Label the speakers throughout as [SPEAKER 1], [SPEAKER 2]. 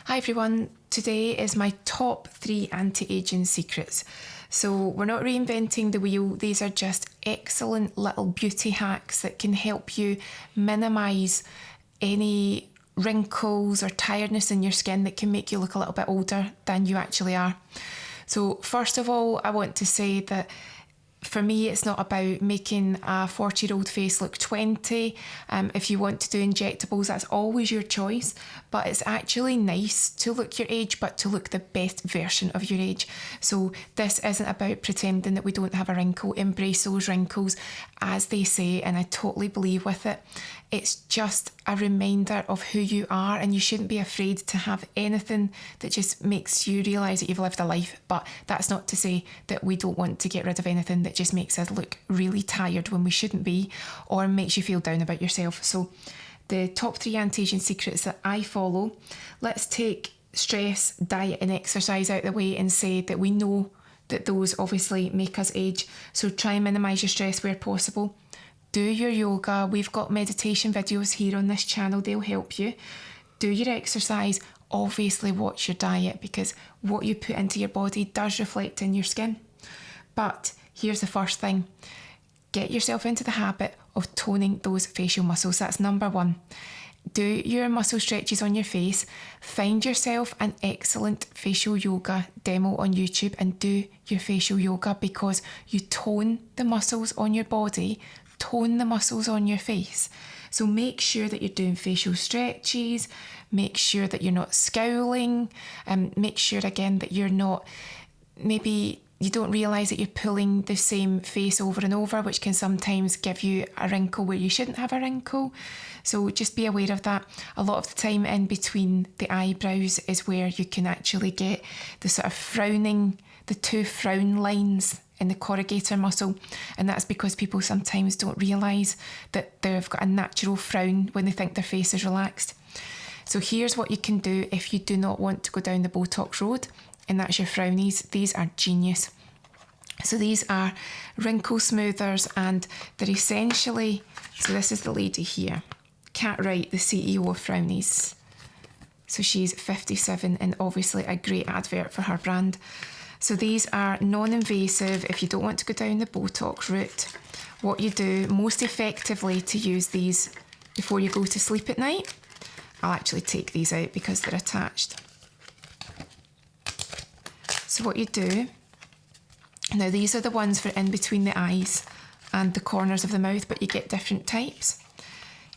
[SPEAKER 1] Hi everyone, today is my top 3 anti-aging secrets. So we're not reinventing the wheel, these are just excellent little beauty hacks that can help you minimise any wrinkles or tiredness in your skin that can make you look a little bit older than you actually are. So first of all, I want to say that for me, it's not about making a 40-year-old face look 20. If you want to do injectables, that's always your choice. But it's actually nice to look your age, but to look the best version of your age. So this isn't about pretending that we don't have a wrinkle. Embrace those wrinkles, as they say, and I totally believe with it. It's just a reminder of who you are, and you shouldn't be afraid to have anything that just makes you realise that you've lived a life. But that's not to say that we don't want to get rid of anything that just makes us look really tired when we shouldn't be, or makes you feel down about yourself. So the top 3 anti-aging secrets that I follow, let's take stress, diet and exercise out of the way and say that we know that those obviously make us age. So try and minimise your stress where possible. Do your yoga. We've got meditation videos here on this channel. They'll help you. Do your exercise. Obviously watch your diet, because what you put into your body does reflect in your skin. But here's the first thing. Get yourself into the habit of toning those facial muscles. That's number 1. Do your muscle stretches on your face. Find yourself an excellent facial yoga demo on YouTube and do your facial yoga, because you tone the muscles on your body, tone the muscles on your face. So make sure that you're doing facial stretches, make sure that you're not scowling, and make sure again that you're not, maybe you don't realise that you're pulling the same face over and over, which can sometimes give you a wrinkle where you shouldn't have a wrinkle. So just be aware of that. A lot of the time in between the eyebrows is where you can actually get the sort of frowning, the 2 frown lines in the corrugator muscle, and that's because people sometimes don't realise that they've got a natural frown when they think their face is relaxed. So here's what you can do if you do not want to go down the Botox road, and that's your Frownies. These are genius. So these are wrinkle smoothers, and they're essentially, so this is the lady here, Kat Wright, the CEO of Frownies. So she's 57 and obviously a great advert for her brand. So these are non-invasive if you don't want to go down the Botox route. What you do most effectively to use these before you go to sleep at night, I'll actually take these out because they're attached. So what you do, now these are the ones for in between the eyes and the corners of the mouth, but you get different types.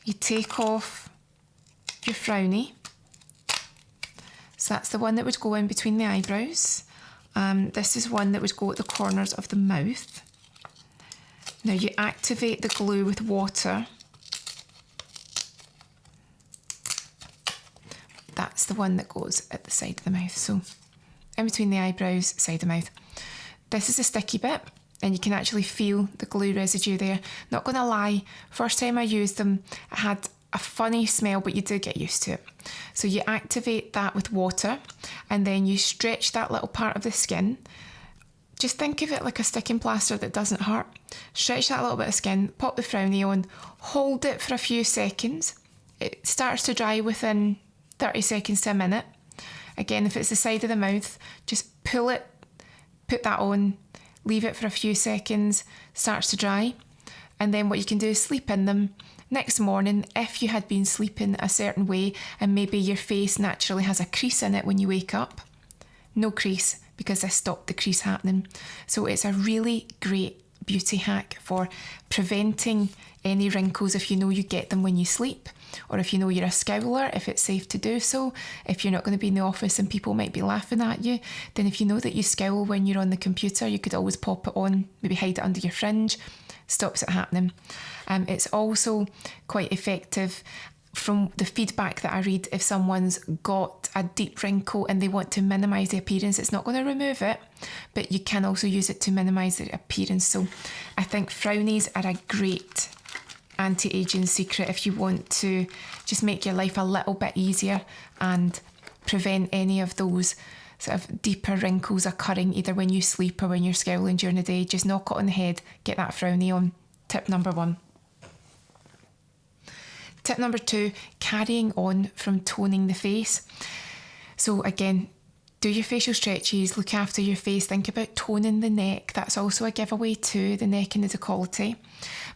[SPEAKER 1] You take off your Frownie. So that's the one that would go in between the eyebrows. This is one that would go at the corners of the mouth. Now you activate the glue with water. That's the one that goes at the side of the mouth. So in between the eyebrows, side of the mouth. This is a sticky bit, and you can actually feel the glue residue there. Not going to lie, first time I used them, it had a funny smell, but you do get used to it. So you activate that with water, and then you stretch that little part of the skin. Just think of it like a sticking plaster that doesn't hurt. Stretch that little bit of skin, pop the Frownie on, hold it for a few seconds. It starts to dry within 30 seconds to a minute. Again, if it's the side of the mouth, just pull it, put that on, leave it for a few seconds, starts to dry. And then what you can do is sleep in them. Next morning, if you had been sleeping a certain way and maybe your face naturally has a crease in it when you wake up, no crease, because this stopped the crease happening. So it's a really great beauty hack for preventing any wrinkles if you know you get them when you sleep, or if you know you're a scowler, if it's safe to do so. If you're not going to be in the office and people might be laughing at you, then if you know that you scowl when you're on the computer, you could always pop it on, maybe hide it under your fringe, stops it happening. It's also quite effective from the feedback that I read. If someone's got a deep wrinkle and they want to minimise the appearance, it's not going to remove it, but you can also use it to minimise the appearance. So I think Frownies are a great anti-aging secret if you want to just make your life a little bit easier and prevent any of those sort of deeper wrinkles occurring either when you sleep or when you're scowling during the day. Just knock it on the head, get that Frownie on. Tip number 1. Tip number 2, carrying on from toning the face. So again, do your facial stretches, look after your face, think about toning the neck. That's also a giveaway too, the neck and the décolleté.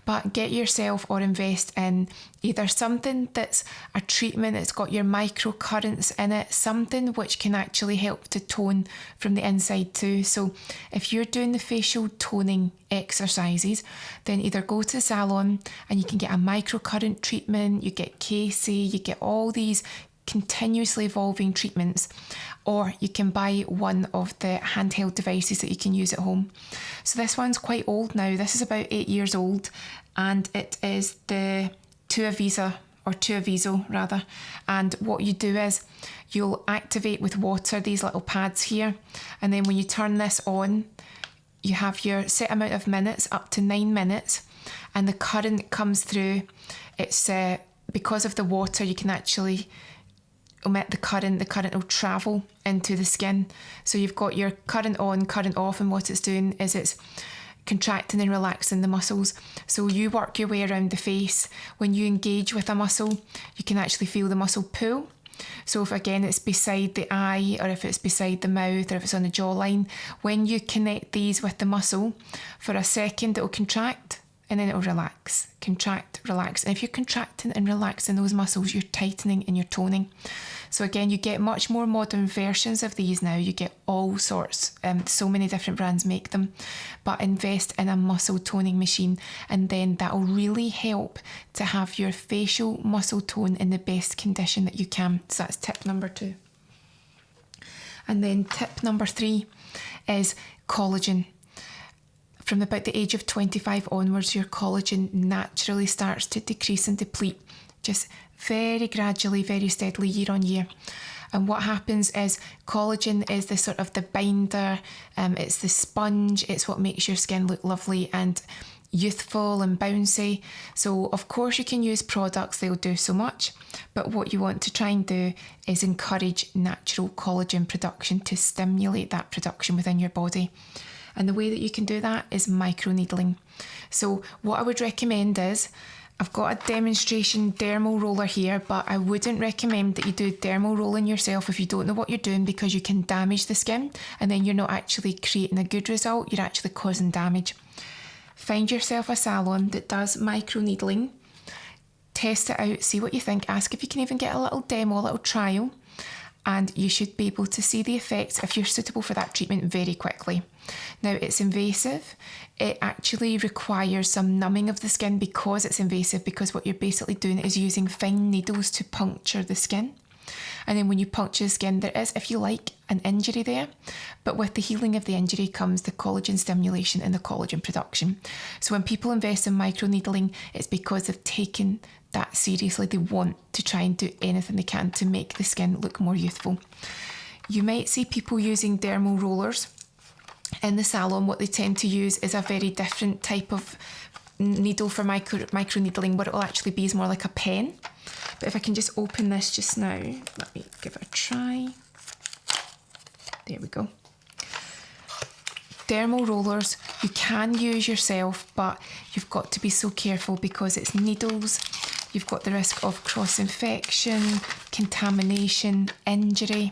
[SPEAKER 1] But get yourself or invest in either something that's a treatment that's got your microcurrents in it, something which can actually help to tone from the inside too. So if you're doing the facial toning exercises, then either go to the salon and you can get a microcurrent treatment, you get Casey, you get all these continuously evolving treatments, or you can buy one of the handheld devices that you can use at home. So this one's quite old now. This is about 8 years old, and it is the Tuaviso rather. And what you do is you'll activate with water these little pads here, and then when you turn this on, you have your set amount of minutes, up to 9 minutes, and the current comes through. It's because of the water, you can actually omit the current will travel into the skin. So you've got your current on, current off, and what it's doing is it's contracting and relaxing the muscles. So you work your way around the face. When you engage with a muscle, you can actually feel the muscle pull. So if again it's beside the eye, or if it's beside the mouth, or if it's on the jawline, when you connect these with the muscle, for a second it'll contract and then it'll relax, contract, relax. And if you're contracting and relaxing those muscles, you're tightening and you're toning. So again, you get much more modern versions of these now. You get all sorts, so many different brands make them. But invest in a muscle toning machine, and then that'll really help to have your facial muscle tone in the best condition that you can. So that's tip number 2. And then tip number 3 is collagen. From about the age of 25 onwards, your collagen naturally starts to decrease and deplete, just very gradually, very steadily, year on year. And what happens is collagen is the sort of the binder, it's the sponge, it's what makes your skin look lovely and youthful and bouncy. So of course you can use products, they'll do so much, but what you want to try and do is encourage natural collagen production to stimulate that production within your body. And the way that you can do that is microneedling. So what I would recommend is, I've got a demonstration dermal roller here, but I wouldn't recommend that you do dermal rolling yourself if you don't know what you're doing, because you can damage the skin and then you're not actually creating a good result, you're actually causing damage. Find yourself a salon that does microneedling, test it out, see what you think, ask if you can even get a little demo, a little trial, and you should be able to see the effects if you're suitable for that treatment very quickly. Now, it's invasive. It actually requires some numbing of the skin because it's invasive, because what you're basically doing is using fine needles to puncture the skin. And then when you puncture the skin, there is, if you like, an injury there. But with the healing of the injury comes the collagen stimulation and the collagen production. So when people invest in microneedling, it's because they've taken that seriously. They want to try and do anything they can to make the skin look more youthful. You might see people using dermal rollers in the salon. What they tend to use is a very different type of needle for microneedling. What it will actually be is more like a pen. But if I can just open this just now, let me give it a try. There we go. Dermal rollers you can use yourself, but you've got to be so careful because it's needles. You've got the risk of cross-infection, contamination, injury.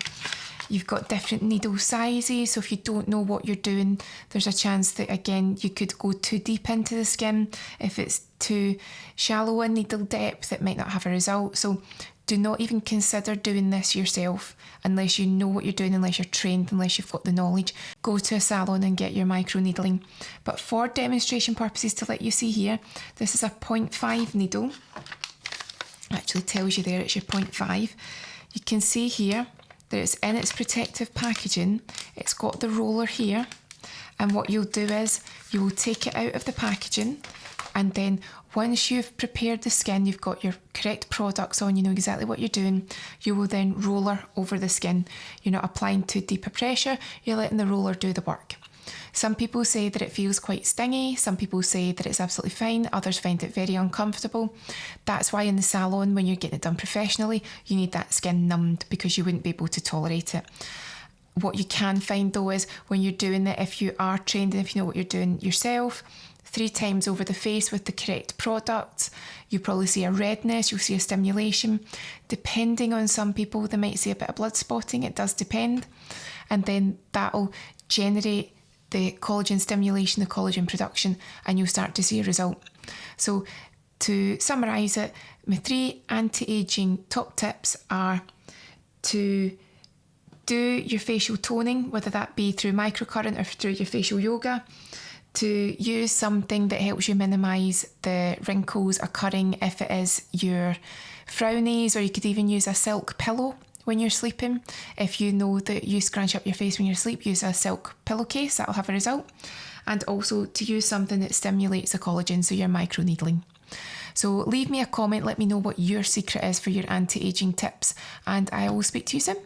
[SPEAKER 1] You've got different needle sizes, so if you don't know what you're doing, there's a chance that, again, you could go too deep into the skin. If it's too shallow a needle depth, it might not have a result. So do not even consider doing this yourself unless you know what you're doing, unless you're trained, unless you've got the knowledge. Go to a salon and get your microneedling. But for demonstration purposes, to let you see here, this is a 0.5 needle. Actually tells you there it's your 0.5. You can see here that it's in its protective packaging. It's got the roller here, and what you'll do is you will take it out of the packaging, and then once you've prepared the skin, you've got your correct products on, you know exactly what you're doing, you will then roller over the skin. You're not applying too deep a pressure, you're letting the roller do the work. Some people say that it feels quite stingy, some people say that it's absolutely fine, others find it very uncomfortable. That's why in the salon, when you're getting it done professionally, you need that skin numbed because you wouldn't be able to tolerate it. What you can find though is when you're doing it, if you are trained and if you know what you're doing yourself, 3 times over the face with the correct product, you probably see a redness, you'll see a stimulation. Depending on some people, they might see a bit of blood spotting, it does depend. And then that'll generate the collagen stimulation, the collagen production, and you'll start to see a result. So to summarise it, my 3 anti-aging top tips are to do your facial toning, whether that be through microcurrent or through your facial yoga, to use something that helps you minimise the wrinkles occurring if it is your Frownies, or you could even use a silk pillow when you're sleeping. If you know that you scrunch up your face when you're asleep, use a silk pillowcase, that'll have a result. And also to use something that stimulates the collagen, so your microneedling. So leave me a comment, let me know what your secret is for your anti-aging tips, and I will speak to you soon.